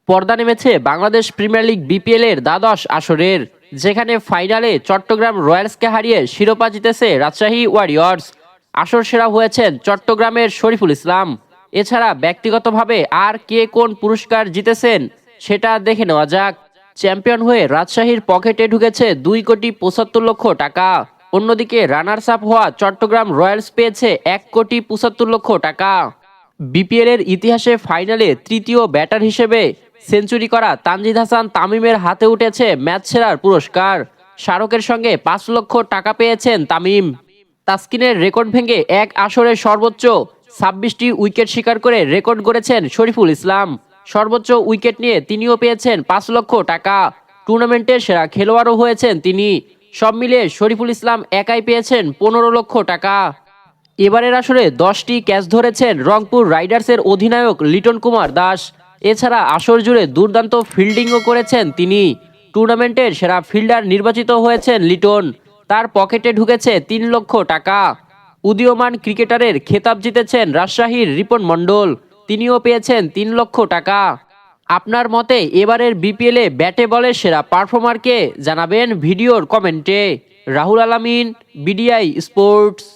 পর্দা নেমেছে Bangladesh premier league BPL এর দ্বাদশ আসরের, যেখানে ফাইনালে চট্টগ্রাম রয়্যালসকে হারিয়ে শিরোপা জিতেছে রাজশাহী ওয়ারিয়র্স। আসর সেরা হয়েছেন চট্টগ্রামের শরীফুল ইসলাম। এছাড়া ব্যক্তিগতভাবে আর কে কোন পুরস্কার জিতেছেন সেটা দেখে নেওয়া যাক। চ্যাম্পিয়ন হয়ে রাজশাহীর পকেটে ঢুকেছে 2,75,00,000 টাকা। অন্যদিকে রানার্স আপ হওয়া চট্টগ্রাম রয়্যালস পেয়েছে 1,75,00,000 টাকা। বিপিএল এর ইতিহাসে ফাইনালে তৃতীয় ব্যাটার হিসেবে সেঞ্চুরি করা তানজিদ হাসান তামিমের হাতে উঠেছে ম্যাচ সেরার পুরস্কার। শাহরুখের সঙ্গে 5 লক্ষ টাকা পেয়েছেন তামিম। তাসকিনের রেকর্ড ভেঙে এক আসরে সর্বোচ্চ 26টি উইকেট শিকার করে রেকর্ড গড়েছেন শরীফুল ইসলাম। সর্বোচ্চ উইকেট নিয়ে তিনিও পেয়েছেন 5 লক্ষ টাকা। টুর্নামেন্টের সেরা খেলোয়াড়ও হয়েছেন তিনি। সব মিলিয়ে শরীফুল ইসলাম একাই পেয়েছেন 15 লক্ষ টাকা। এবারের আসরে 10টি ক্যাচ ধরেছেন রংপুর রাইডার্সের অধিনায়ক লিটন কুমার দাস। এছাড়া আসর জুড়ে দুর্দান্ত ফিল্ডিংও করেছেন তিনি। টুর্নামেন্টের সেরা ফিল্ডার নির্বাচিত হয়েছেন লিটন। তার পকেটে ঢুকেছে 3 লক্ষ টাকা। উদীয়মান ক্রিকেটারের খেতাব জিতেছেন রাজশাহীর রিপন মণ্ডল। তিনিও পেয়েছেন 3 লক্ষ টাকা। আপনার মতে এবারের বিপিএলে ব্যাটে বলের সেরা পারফর্মারকে জানাবেন ভিডিওর কমেন্টে। রাহুল আলামিন, বিডিআই স্পোর্টস।